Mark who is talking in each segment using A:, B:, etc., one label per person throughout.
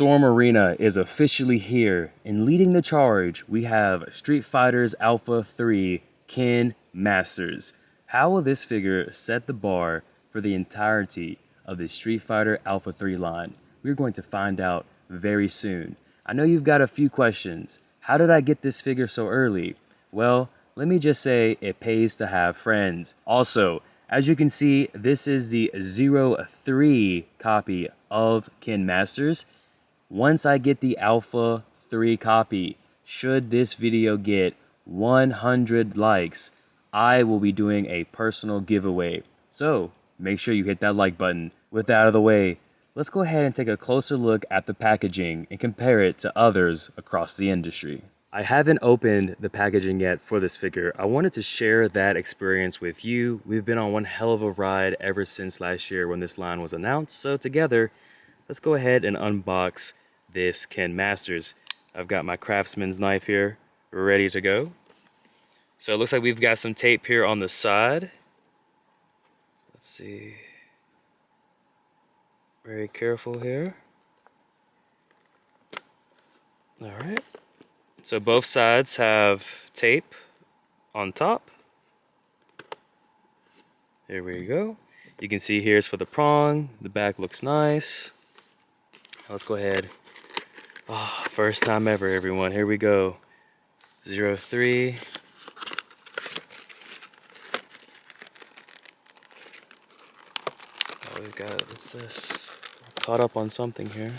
A: Storm Arena is officially here, and leading the charge, we have Street Fighter's Alpha 3 Ken Masters. How will this figure set the bar for the entirety of the Street Fighter Alpha 3 line? We're going to find out very soon. I know you've got a few questions. How did I get this figure so early? Well, let me just say it pays to have friends. Also, as you can see, this is the 03 copy of Ken Masters. Once I get the Alpha 3 copy, should this video get 100 likes, I will be doing a personal giveaway. So make sure you hit that like button. With that out of the way, let's go ahead and take a closer look at the packaging and compare it to others across the industry. I haven't opened the packaging yet for this figure. I wanted to share that experience with you. We've been on one hell of a ride ever since last year when this line was announced. So together, let's go ahead and unbox this Ken Masters. I've got my craftsman's knife here ready to go. So it looks like we've got some tape here on the side. Let's see. Very careful here. All right. So both sides have tape on top. There we go. You can see here's for the prong. The back looks nice. Let's go ahead. Oh, first time ever, everyone. Here we go. 03. Oh, we've got, what's this? Caught up on something here.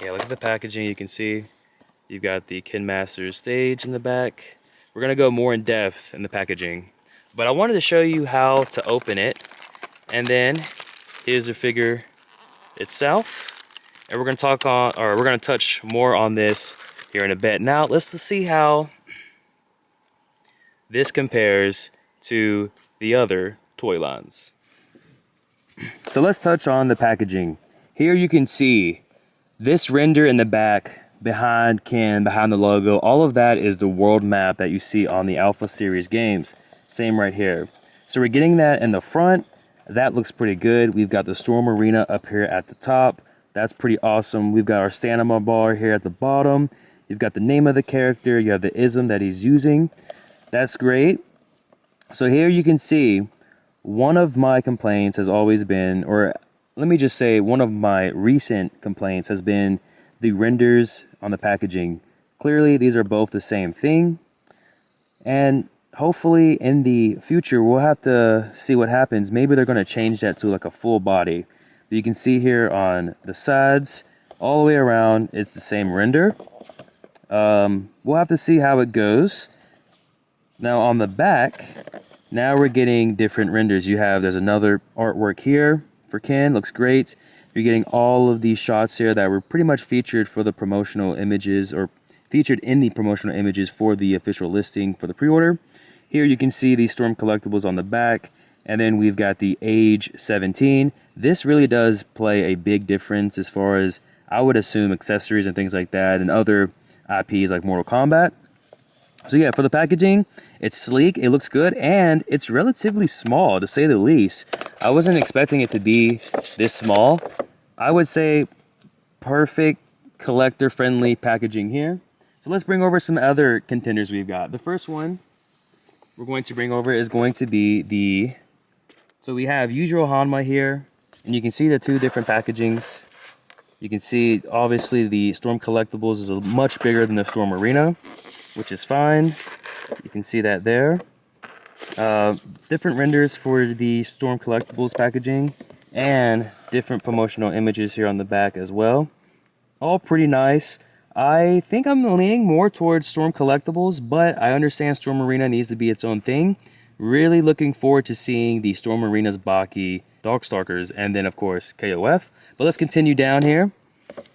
A: Yeah, look at the packaging. You can see you've got the Ken Masters stage in the back. We're going to go more in depth in the packaging. But I wanted to show you how to open it. And then here's the figure itself. And we're going to talk on, or we're going to touch more on this here in a bit. Now, let's see how this compares to the other toy lines. So let's touch on the packaging. Here you can see this render in the back behind Ken, behind the logo, all of that is the world map that you see on the Alpha series games. Same right here. So we're getting that in the front. That looks pretty good. We've got the Storm Arena up here at the top. That's pretty awesome. We've got our stamina bar here at the bottom. You've got the name of the character. You have the ism that he's using. That's great. So here you can see one of my complaints has always been, or let me just say one of my recent complaints has been the renders on the packaging. Clearly, these are both the same thing. And hopefully in the future, we'll have to see what happens. Maybe they're going to change that to like a full body. But you can see here on the sides, all the way around, it's the same render. We'll have to see how it goes. Now on the back, now we're getting different renders. There's another artwork here for Ken, looks great. You're getting all of these shots here that were pretty much featured for the promotional images, or featured in the promotional images for the official listing for the pre-order. Here you can see the Storm collectibles on the back, and then we've got the age 17. This really does play a big difference as far as, I would assume, accessories and things like that, and other IPs like Mortal Kombat. So yeah, for the packaging, it's sleek, it looks good, and it's relatively small, to say the least. I wasn't expecting it to be this small. I would say perfect collector-friendly packaging here. So let's bring over some other contenders we've got. The first one we're going to bring over is going to be so we have Yujiro Hanma here, and you can see the two different packagings. You can see, obviously, the Storm collectibles is much bigger than the Storm Arena, which is fine. You can see that there. Different renders for the Storm collectibles packaging, and different promotional images here on the back as well. All pretty nice. I think I'm leaning more towards Storm collectibles, but I understand Storm Arena needs to be its own thing. Really looking forward to seeing the Storm Arena's Baki, Darkstalkers, and then of course KOF. But let's continue down here.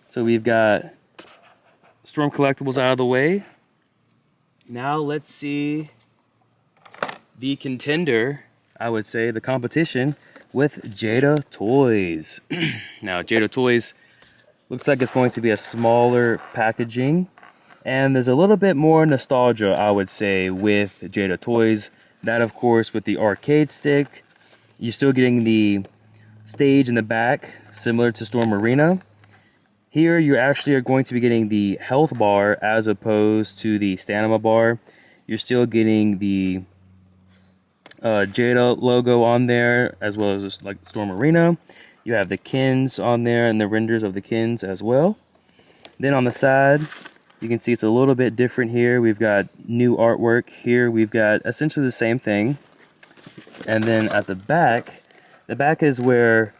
A: So we've got Storm collectibles out of the way. Now let's see the contender, I would say, the competition with Jada Toys. Now, Jada Toys looks like it's going to be a smaller packaging, and there's a little bit more nostalgia, I would say, with Jada Toys. That, of course, with the arcade stick. You're still getting the stage in the back, similar to Storm Arena. Here, you actually are going to be getting the health bar as opposed to the stamina bar. You're still getting the Jada logo on there, as well as like Storm Arena. You have the kins on there and the renders of the kins as well. Then on the side, you can see it's a little bit different here. We've got new artwork. Here we've got essentially the same thing. And then at the back is where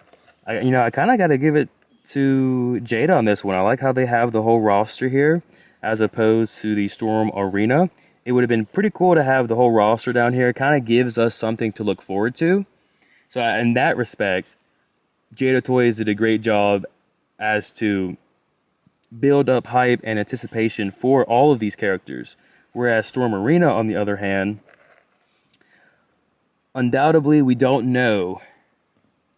A: I kind of got to give it to Jada on this one. I like how they have the whole roster here as opposed to the Storm Arena. It would have been pretty cool to have the whole roster down here. It kind of gives us something to look forward to. So in that respect, Jada Toys did a great job as to build up hype and anticipation for all of these characters. Whereas Storm Arena, on the other hand, undoubtedly we don't know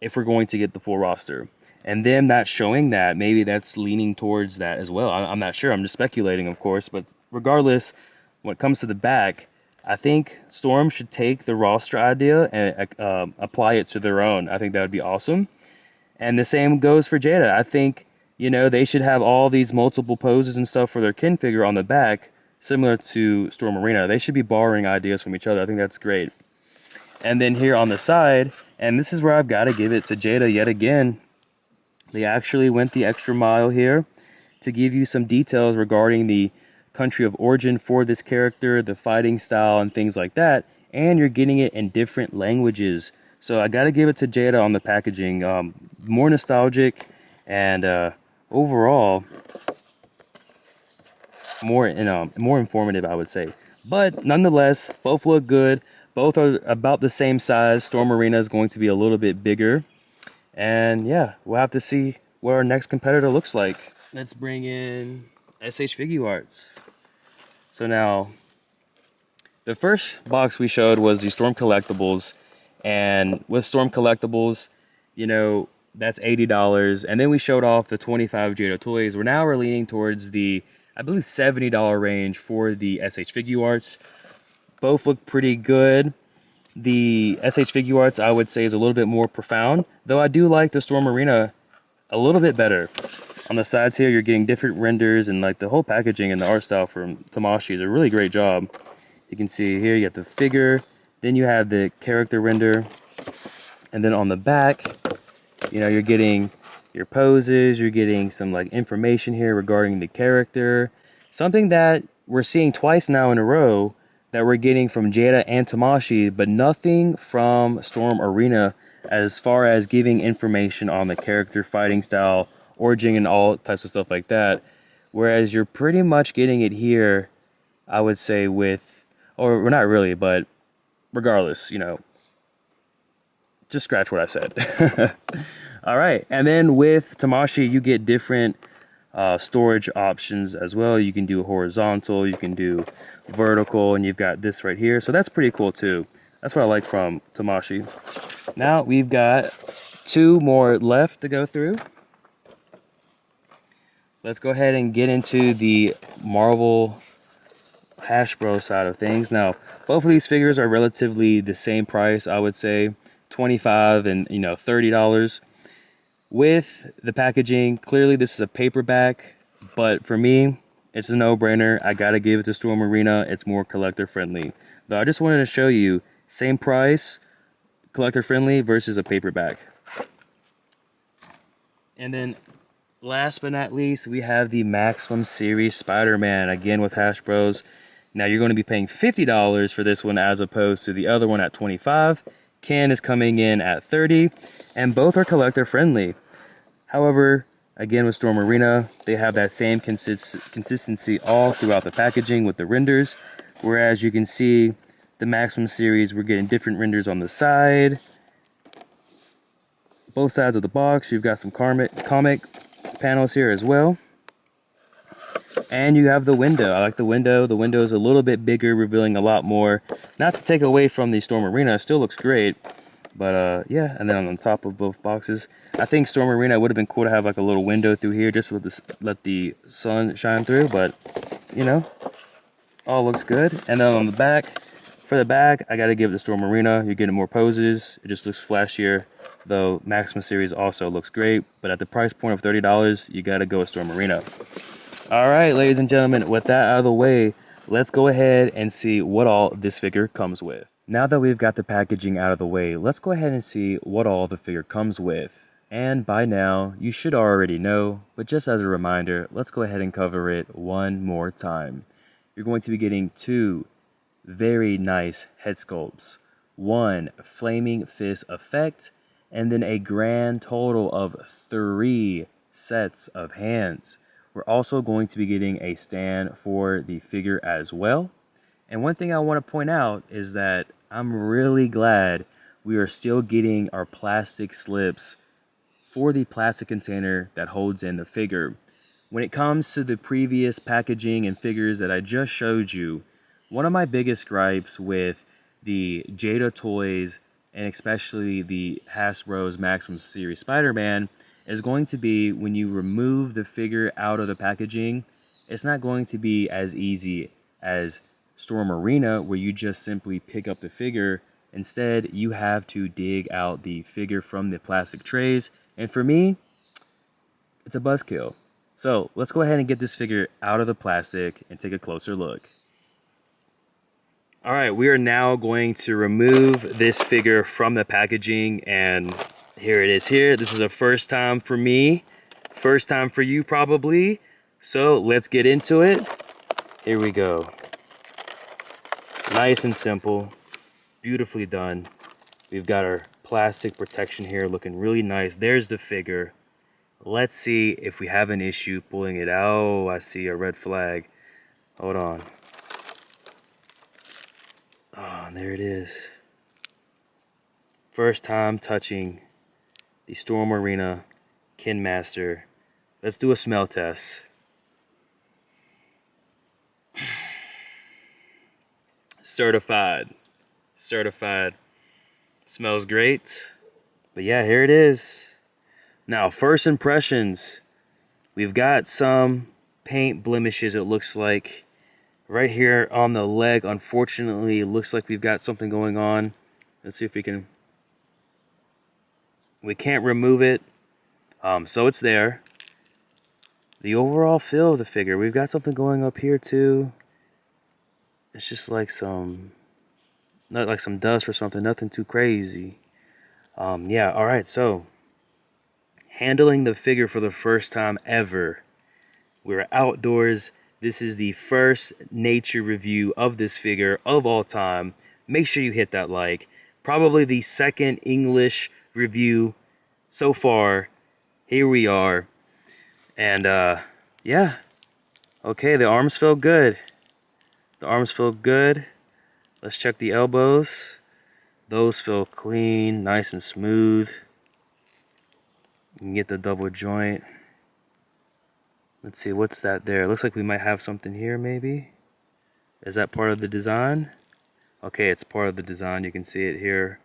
A: if we're going to get the full roster. And them not showing that, maybe that's leaning towards that as well. I'm not sure. I'm just speculating, of course. But regardless, when it comes to the back, I think Storm should take the roster idea and apply it to their own. I think that would be awesome. And the same goes for Jada. I think, they should have all these multiple poses and stuff for their kin figure on the back, similar to Storm Arena. They should be borrowing ideas from each other. I think that's great. And then here on the side, and this is where I've got to give it to Jada yet again. They actually went the extra mile here to give you some details regarding the country of origin for this character, the fighting style, and things like that. And you're getting it in different languages. So I got to give it to Jada on the packaging. More nostalgic and overall more informative, I would say. But nonetheless, both look good. Both are about the same size. Storm Arena is going to be a little bit bigger. And yeah, we'll have to see what our next competitor looks like. Let's bring in SH Figuarts. So now, the first box we showed was the Storm Collectibles. And with Storm Collectibles, that's $80. And then we showed off the 25 Jada Toys. We're leaning towards the, I believe, $70 range for the SH Figuarts. Both look pretty good. The SH Figuarts, I would say, is a little bit more profound, though I do like the Storm Arena a little bit better. On the sides here, you're getting different renders, and like the whole packaging and the art style from Tamashii is a really great job. You can see here, you got the figure, then you have the character render, and then on the back, you're getting your poses, you're getting some like information here regarding the character. Something that we're seeing twice now in a row that we're getting from Jada and Tamashii, but nothing from Storm Arena as far as giving information on the character, fighting style, origin, and all types of stuff like that. Whereas you're pretty much getting it here, I would say, or not really, but regardless, just scratch what I said. All right, and then with Tamashii, you get different storage options as well. You can do horizontal, you can do vertical, and you've got this right here. So that's pretty cool too. That's what I like from Tamashii. Now we've got 2 more left to go through. Let's go ahead and get into the Marvel Hasbro side of things. Now, both of these figures are relatively the same price, I would say, $25 and $30. With the packaging, clearly this is a paperback, but for me, it's a no-brainer. I gotta give it to Storm Arena. It's more collector-friendly. Though I just wanted to show you, same price, collector-friendly versus a paperback. And then, last but not least, we have the Maximum Series Spider-Man, again with Hasbro's. Now you're going to be paying $50 for this one as opposed to the other one at $25. Can is coming in at $30, and both are collector friendly. However, again with Storm Arena, they have that same consistency all throughout the packaging with the renders, whereas you can see the Maximum series, we're getting different renders on the side. Both sides of the box, you've got some comic panels here as well. And you have the window. I like the window. The window is a little bit bigger, revealing a lot more. Not to take away from the Storm Arena, it still looks great. But yeah, and then on the top of both boxes, I think Storm Arena would have been cool to have like a little window through here just to let the sun shine through. But, all looks good. And then on the back, for the back, I got to give it to Storm Arena. You're getting more poses. It just looks flashier, though Maximum Series also looks great, but at the price point of $30, you gotta go with Storm Arena. All right, ladies and gentlemen, with that out of the way, let's go ahead and see what all this figure comes with. Now that we've got the packaging out of the way, let's go ahead and see what all the figure comes with. And by now, you should already know, but just as a reminder, let's go ahead and cover it one more time. You're going to be getting 2 very nice head sculpts, 1 flaming fist effect, and then a grand total of 3 sets of hands. We're also going to be getting a stand for the figure as well. And one thing I want to point out is that I'm really glad we are still getting our plastic slips for the plastic container that holds in the figure. When it comes to the previous packaging and figures that I just showed you, one of my biggest gripes with the Jada Toys and especially the Hasbro's Maximum Series Spider-Man is going to be when you remove the figure out of the packaging, it's not going to be as easy as Storm Arena where you just simply pick up the figure. Instead, you have to dig out the figure from the plastic trays. And for me, it's a buzzkill. So let's go ahead and get this figure out of the plastic and take a closer look. All right, we are now going to remove this figure from the packaging, and here it is here. This is a first time for me, first time for you probably. So let's get into it. Here we go. Nice and simple, beautifully done. We've got our plastic protection here looking really nice. There's the figure. Let's see if we have an issue pulling it out. Oh, I see a red flag. Hold on. Oh, there it is. First time touching the Storm Arena Kin Master. Let's do a smell test. Certified. Certified. Smells great. But yeah, here it is. Now, first impressions. We've got some paint blemishes, it looks like. Right here on the leg, unfortunately, it looks like we've got something going on. Let's see if we can... We can't remove it. So it's there. The overall feel of the figure, we've got something going up here too. It's just like some... Not like some dust or something, nothing too crazy. Yeah, alright, so... Handling the figure for the first time ever. We're outdoors. This is the first nature review of this figure of all time. Make sure you hit that like. Probably the second English review so far. Here we are. And yeah. Okay, the arms feel good. The arms feel good. Let's check the elbows. Those feel clean, nice and smooth. You can get the double joint. Let's see, what's that there? Looks like we might have something here, maybe. Is that part of the design? Okay, it's part of the design. You can see it here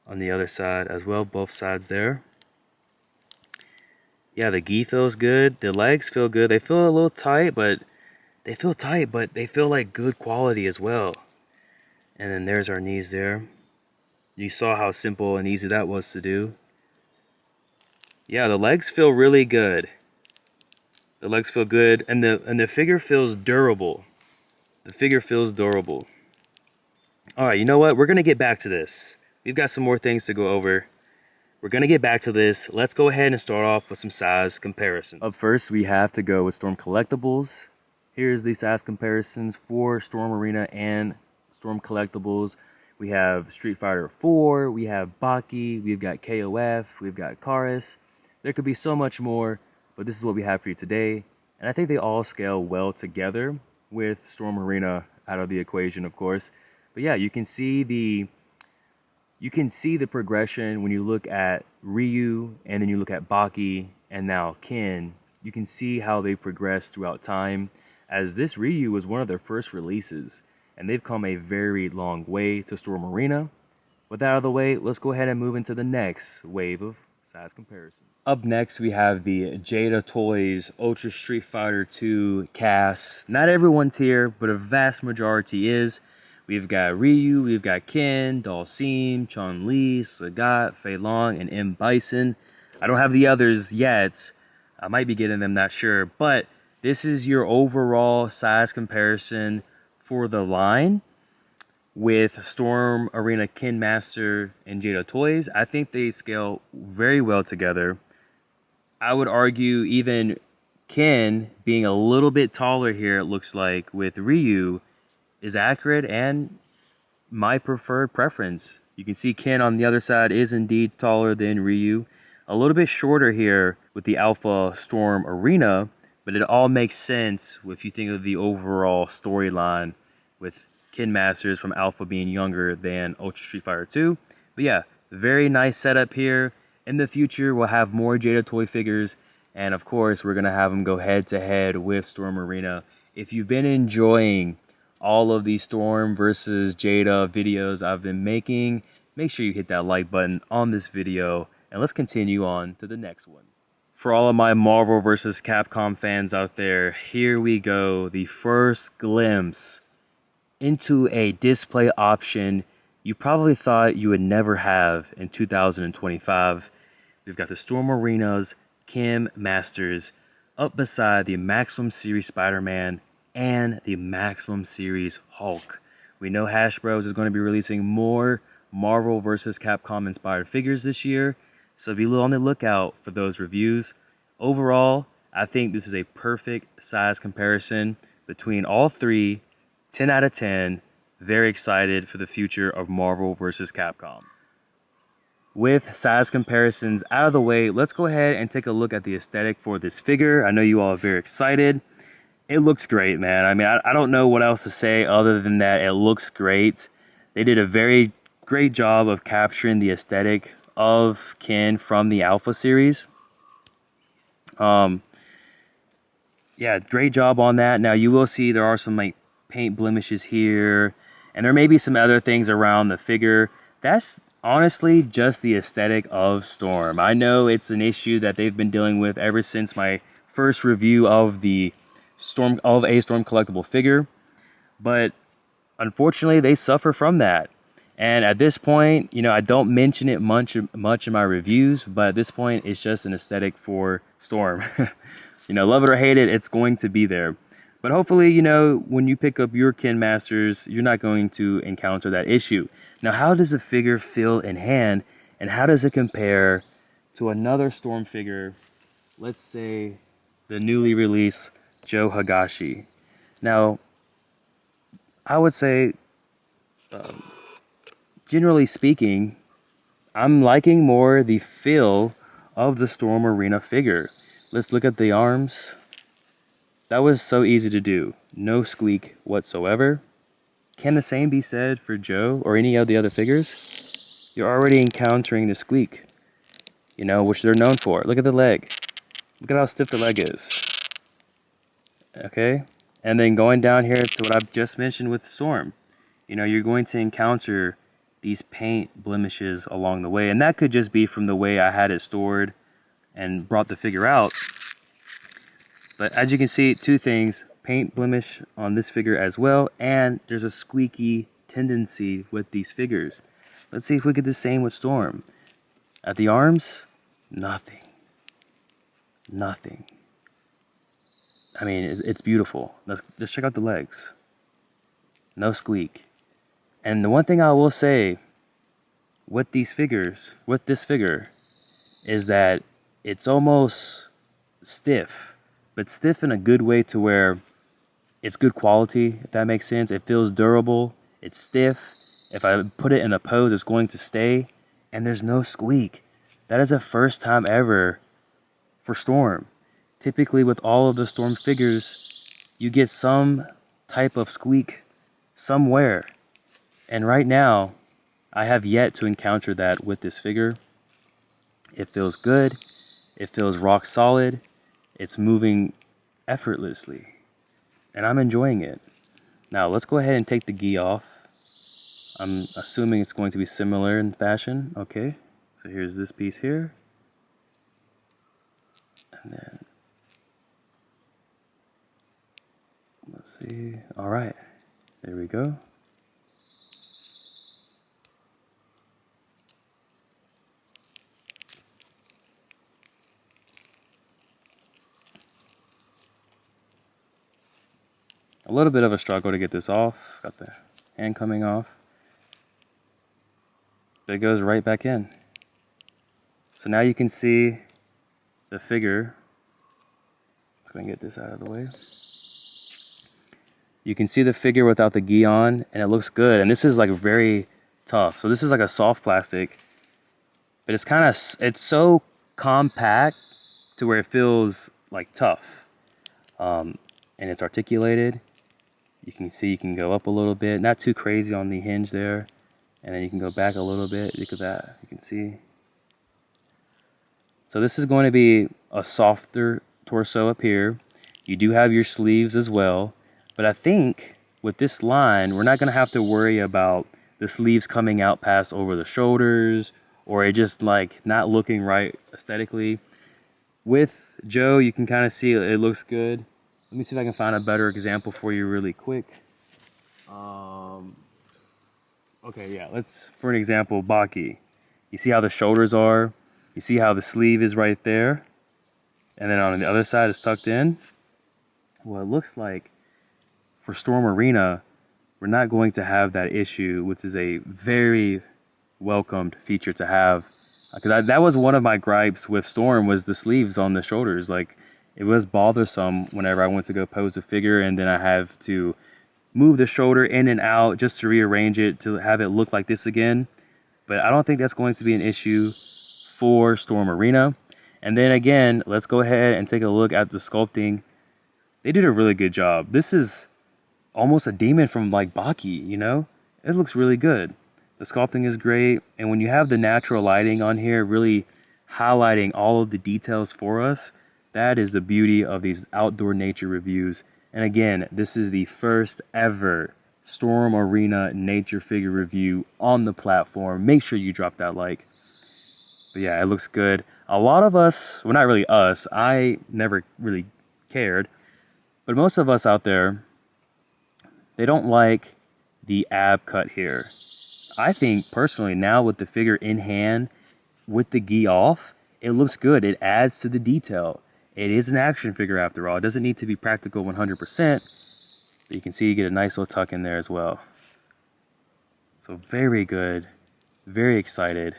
A: on the other side as well, both sides there. Yeah, the gi feels good. The legs feel good. They feel a little tight, but they feel like good quality as well. And then there's our knees there. You saw how simple and easy that was to do. Yeah, the legs feel really good. The legs feel good, and the figure feels durable. The figure feels durable. All right, you know what? We're gonna get back to this. We've got some more things to go over. We're gonna get back to this. Let's go ahead and start off with some size comparisons. Up first, we have to go with Storm Collectibles. Here's the size comparisons for Storm Arena and Storm Collectibles. We have Street Fighter 4, we have Baki, we've got KOF, we've got M.A.R.S. There could be so much more, but this is what we have for you today. And I think they all scale well together with Storm Arena out of the equation, of course. But yeah, you can see the progression when you look at Ryu and then you look at Baki and now Ken. You can see how they progress throughout time, as this Ryu was one of their first releases, and they've come a very long way to Storm Arena. With that out of the way, let's go ahead and move into the next wave of size comparisons. Up next, we have the Jada Toys Ultra Street Fighter 2 cast. Not everyone's here, but a vast majority is. We've got Ryu, we've got Ken, Dhalsim, Chun-Li, Sagat, Fei Long, and M. Bison. I don't have the others yet. I might be getting them, not sure. But this is your overall size comparison for the line with Storm, Arena, Ken Master, and Jada Toys. I think they scale very well together. I would argue even Ken being a little bit taller here, it looks like, with Ryu is accurate and my preferred preference. You can see Ken on the other side is indeed taller than Ryu. A little bit shorter here with the Alpha Storm Arena, but it all makes sense if you think of the overall storyline with Ken Masters from Alpha being younger than Ultra Street Fighter 2. But yeah, very nice setup here. In the future, we'll have more Jada toy figures, and of course, we're going to have them go head-to-head with Storm Arena. If you've been enjoying all of these Storm versus Jada videos I've been making, make sure you hit that like button on this video, and let's continue on to the next one. For all of my Marvel vs. Capcom fans out there, here we go. The first glimpse into a display option you probably thought you would never have in 2025. We've got the Storm Arena's Ken Masters up beside the Maximum Series Spider-Man and the Maximum Series Hulk. We know Hash Bros is going to be releasing more Marvel vs. Capcom inspired figures this year, so be on the lookout for those reviews. Overall, I think this is a perfect size comparison between all three. 10 out of 10. Very excited for the future of Marvel vs. Capcom. With size comparisons out of the way, let's go ahead and take a look at the aesthetic for this figure. I know you all are very excited. It looks great, man. I mean, I don't know what else to say other than that it looks great. They did a very great job of capturing the aesthetic of Ken from the Alpha series. Yeah, great job on that. Now, you will see there are some like paint blemishes here, and there may be some other things around the figure. That's honestly just the aesthetic of Storm. I know it's an issue that they've been dealing with ever since my first review of the Storm collectible figure, but unfortunately they suffer from that. And at this point, you know, I don't mention it much in my reviews, but at this point it's just an aesthetic for Storm. You know, love it or hate it, it's going to be there. But hopefully, you know, when you pick up your Ken Masters, you're not going to encounter that issue. Now, how does a figure feel in hand, and how does it compare to another Storm figure, let's say the newly released Joe Higashi? Now, I would say, generally speaking, I'm liking more the feel of the Storm Arena figure. Let's look at the arms. That was so easy to do. No squeak whatsoever. Can the same be said for Joe or any of the other figures? You're already encountering the squeak, you know, which they're known for. Look at the leg. Look at how stiff the leg is. Okay? And then going down here to what I've just mentioned with Storm. You know, you're going to encounter these paint blemishes along the way. And that could just be from the way I had it stored and brought the figure out. But as you can see, two things, paint blemish on this figure as well, and there's a squeaky tendency with these figures. Let's see if we get the same with Storm. At the arms, nothing. Nothing. I mean, it's beautiful. Let's check out the legs. No squeak. And the one thing I will say with these figures, with this figure, is that it's almost stiff. But stiff in a good way to where it's good quality, if that makes sense. It feels durable. It's stiff. If I put it in a pose, it's going to stay. And there's no squeak. That is the first time ever for Storm. Typically with all of the Storm figures, you get some type of squeak somewhere. And right now, I have yet to encounter that with this figure. It feels good. It feels rock solid. It's moving effortlessly, and I'm enjoying it. Now, let's go ahead and take the gi off. I'm assuming it's going to be similar in fashion. Okay, so here's this piece here. And then, let's see. All right, there we go. A little bit of a struggle to get this off. Got the hand coming off. But it goes right back in. So now you can see the figure. Let's go and get this out of the way. You can see the figure without the gi on, and it looks good. And this is like very tough. So this is like a soft plastic, but it's so compact to where it feels like tough. And it's articulated. You can see you can go up a little bit, not too crazy on the hinge there. And then you can go back a little bit. Look at that, you can see. So this is going to be a softer torso up here. You do have your sleeves as well. But I think with this line, we're not going to have to worry about the sleeves coming out past over the shoulders or it just like not looking right aesthetically. With Joe, you can kind of see it looks good. Let me see if I can find a better example for you really quick. Okay, yeah, for an example, Baki. You see how the shoulders are? You see how the sleeve is right there? And then on the other side it's tucked in? Well, it looks like for Storm Arena, we're not going to have that issue, which is a very welcomed feature to have. Because that was one of my gripes with Storm, was the sleeves on the shoulders. Like, it was bothersome whenever I went to go pose a figure, and then I have to move the shoulder in and out just to rearrange it to have it look like this again. But I don't think that's going to be an issue for Storm Arena. And then again, let's go ahead and take a look at the sculpting. They did a really good job. This is almost a demon from like Baki, you know? It looks really good. The sculpting is great. And when you have the natural lighting on here, really highlighting all of the details for us, that is the beauty of these outdoor nature reviews. And again, this is the first ever Storm Arena nature figure review on the platform. Make sure you drop that like. But yeah, it looks good. A lot of us, well, not really us, I never really cared, but most of us out there, they don't like the ab cut here. I think personally now with the figure in hand, with the gi off, it looks good. It adds to the detail. It is an action figure after all. It doesn't need to be practical 100%, but you can see you get a nice little tuck in there as well. So very good, very excited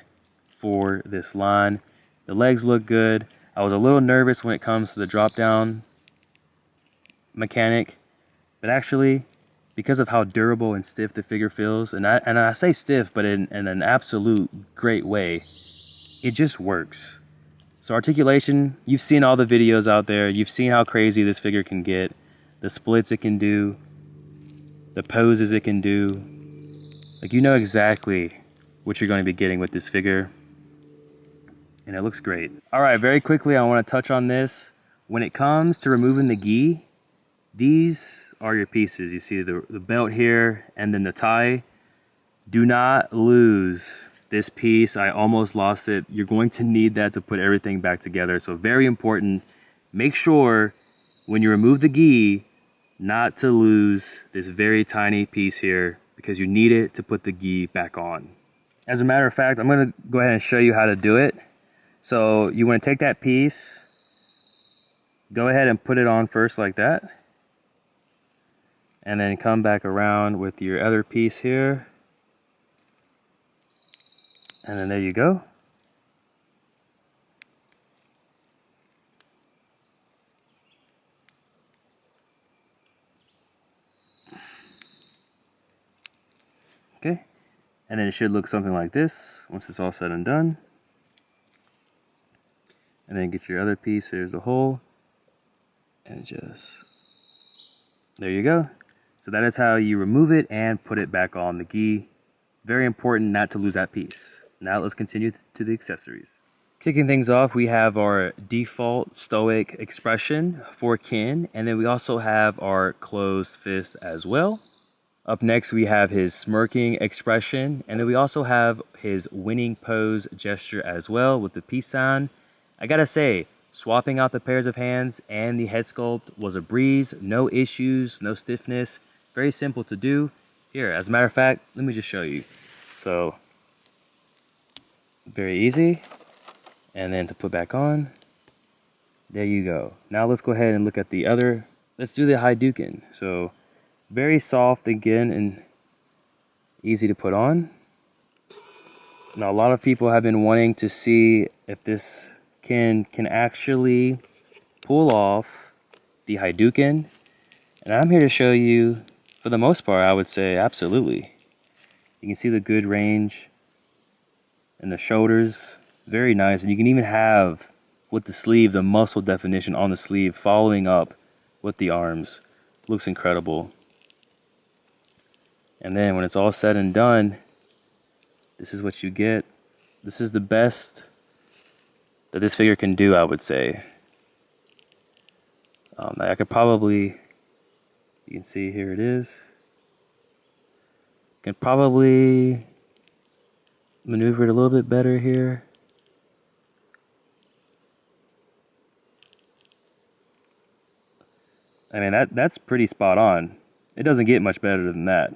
A: for this line. The legs look good. I was a little nervous when it comes to the drop down mechanic, but actually, because of how durable and stiff the figure feels, and I say stiff, but in an absolute great way, it just works. So articulation, you've seen all the videos out there. You've seen how crazy this figure can get, the splits it can do, the poses it can do. Like, you know exactly what you're going to be getting with this figure, and it looks great. All right, very quickly, I want to touch on this. When it comes to removing the gi, these are your pieces. You see the belt here and then the tie. Do not lose this piece. I almost lost it. You're going to need that to put everything back together. So very important. Make sure when you remove the gi not to lose this very tiny piece here, because you need it to put the gi back on. As a matter of fact, I'm going to go ahead and show you how to do it. So you want to take that piece, go ahead and put it on first like that, and then come back around with your other piece here. And then there you go. Okay. And then it should look something like this once it's all said and done. And then get your other piece. Here's the hole. And just, there you go. So that is how you remove it and put it back on the gi. Very important not to lose that piece. Now let's continue to the accessories. Kicking things off, we have our default stoic expression for Ken, and then we also have our closed fist as well. Up next, we have his smirking expression, and then we also have his winning pose gesture as well with the peace sign. I gotta say, swapping out the pairs of hands and the head sculpt was a breeze. No issues, no stiffness. Very simple to do. Here, as a matter of fact, let me just show you. So, very easy. And then to put back on, there you go. Now let's go ahead and look at the other. Let's do the Hadouken. So Very soft again and easy to put on. Now a lot of people have been wanting to see if this can actually pull off the Hadouken. And I'm here to show you, for the most part, I would say absolutely. You can see the good range and the shoulders, very nice. And you can even have, with the sleeve, the muscle definition on the sleeve following up with the arms. Looks incredible. And then when it's all said and done, this is what you get. This is the best that this figure can do, I would say. I could probably, you can see here it is. Can probably maneuver it a little bit better here. I mean, that's pretty spot on. It doesn't get much better than that.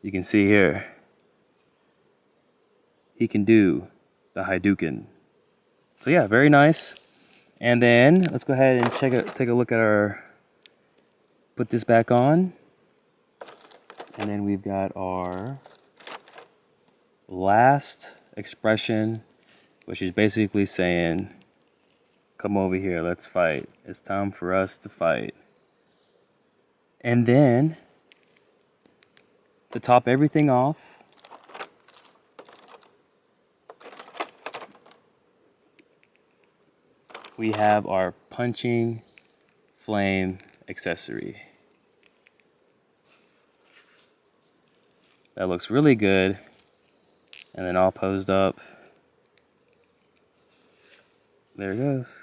A: You can see here, he can do the Hadouken. So yeah, very nice. And then let's go ahead and take a look at our, put this back on. And then we've got our last expression, which is basically saying, come over here, let's fight. It's time for us to fight. And then, to top everything off, we have our punching flame accessory. That looks really good. And then all posed up. There it goes.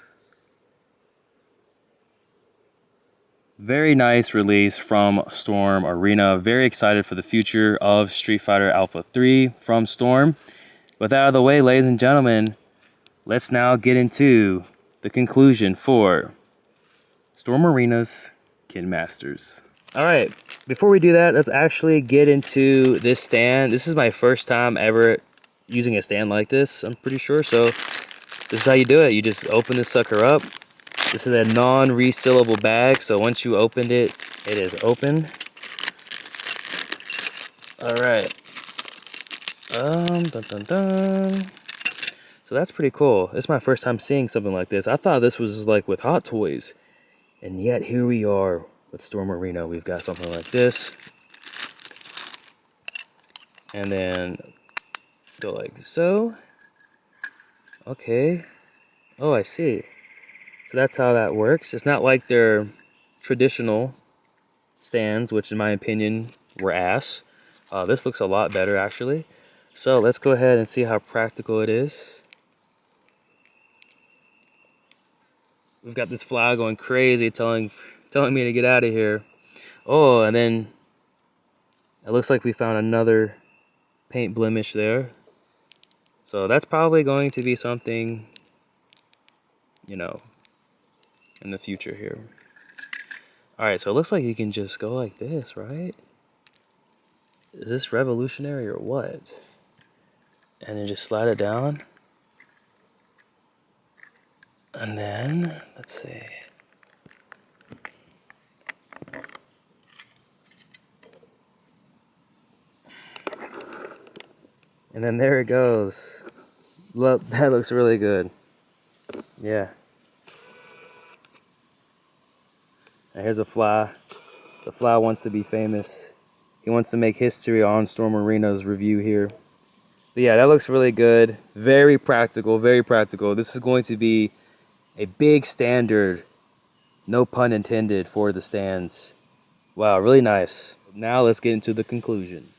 A: Very nice release from Storm Arena. Very excited for the future of Street Fighter Alpha 3 from Storm. With that out of the way, ladies and gentlemen, let's now get into the conclusion for Storm Arena's Kin Masters. All right, before we do that, let's actually get into this stand. This is my first time ever using a stand like this, I'm pretty sure. So this is how you do it. You just open this sucker up. This is a non-resealable bag, so once you opened it, it is open. All right. Dun, dun, dun. So that's pretty cool. It's my first time seeing something like this. I thought this was like with Hot Toys, and yet here we are with Storm Arena. We've got something like this, and then go like so. Okay. Oh, I see. So that's how that works. It's not like their traditional stands, which in my opinion were ass. This looks a lot better actually. So let's go ahead and see how practical it is. We've got this fly going crazy, telling me to get out of here. Oh, and then it looks like we found another paint blemish there. So that's probably going to be something, you know, in the future here. All right, so it looks like you can just go like this, right? Is this revolutionary or what? And then just slide it down. And then, let's see. And then there it goes. Well, that looks really good. Yeah. And here's a fly. The fly wants to be famous. He wants to make history on Storm Arena's review here. But yeah, that looks really good. Very practical, very practical. This is going to be a big standard, no pun intended, for the stands. Wow, really nice. Now let's get into the conclusion.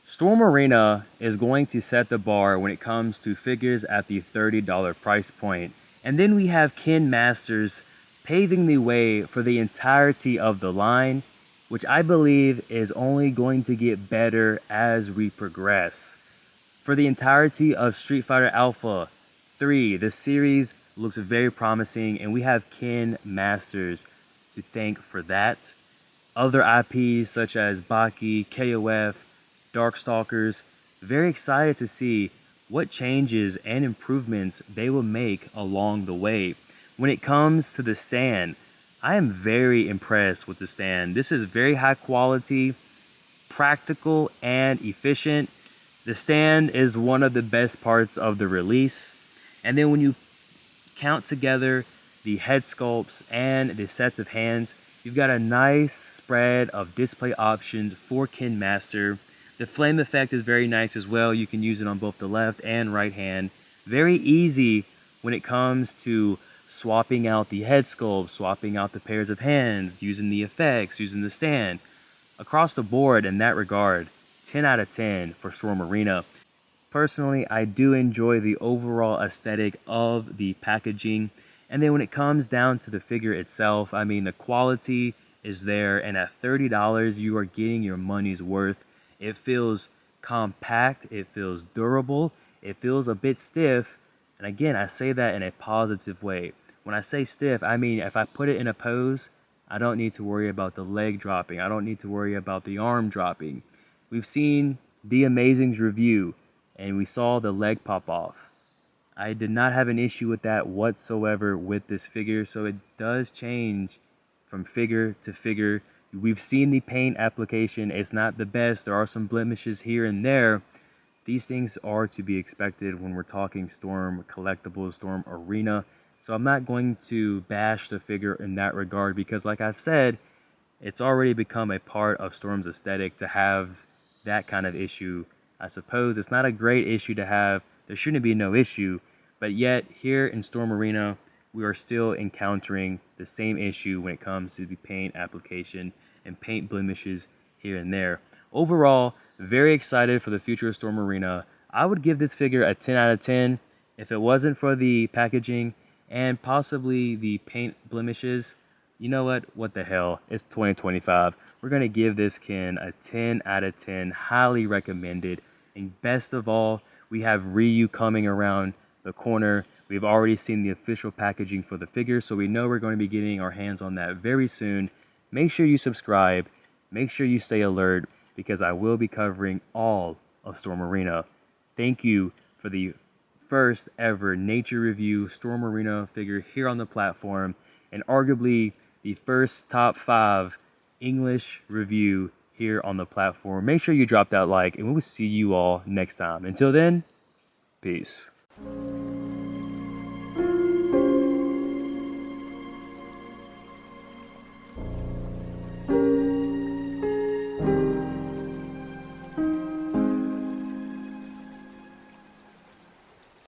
A: Storm Arena is going to set the bar when it comes to figures at the $30 price point. And then we have Kin Masters paving the way for the entirety of the line, which I believe is only going to get better as we progress. For the entirety of Street Fighter Alpha 3, the series looks very promising, and we have Kin Masters to thank for that. Other IPs such as Baki, KOF, Darkstalkers, very excited to see what changes and improvements they will make along the way. When it comes to the stand, I am very impressed with the stand. This is very high quality, practical, and efficient. The stand is one of the best parts of the release. And then when you count together the head sculpts and the sets of hands, you've got a nice spread of display options for Kin Master. The flame effect is very nice as well. You can use it on both the left and right hand. Very easy when it comes to swapping out the head sculpt, swapping out the pairs of hands, using the effects, using the stand. Across the board in that regard, 10 out of 10 for Storm Arena. Personally, I do enjoy the overall aesthetic of the packaging. And then when it comes down to the figure itself, I mean, the quality is there. And at $30, you are getting your money's worth. It feels compact. It feels durable. It feels a bit stiff. And again, I say that in a positive way. When I say stiff, I mean, if I put it in a pose, I don't need to worry about the leg dropping. I don't need to worry about the arm dropping. We've seen The Amazing's review and we saw the leg pop off. I did not have an issue with that whatsoever with this figure, so it does change from figure to figure. We've seen the paint application. It's not the best. There are some blemishes here and there. These things are to be expected when we're talking Storm Collectibles, Storm Arena. So I'm not going to bash the figure in that regard because, like I've said, it's already become a part of Storm's aesthetic to have that kind of issue. I suppose it's not a great issue to have. There shouldn't be no issue. But yet, here in Storm Arena, we are still encountering the same issue when it comes to the paint application and paint blemishes here and there. Overall, very excited for the future of Storm Arena. I would give this figure a 10 out of 10 if it wasn't for the packaging and possibly the paint blemishes. You know what? What the hell? It's 2025. We're going to give this Kin a 10 out of 10. Highly recommended. And best of all, we have Ryu coming around the corner. We've already seen the official packaging for the figure, so we know we're going to be getting our hands on that very soon. Make sure you subscribe. Make sure you stay alert because I will be covering all of Storm Arena. Thank you for the first ever nature review Storm Arena figure here on the platform, and arguably the first top 5 English review here on the platform. Make sure you drop that like, and we will see you all next time. Until then, peace.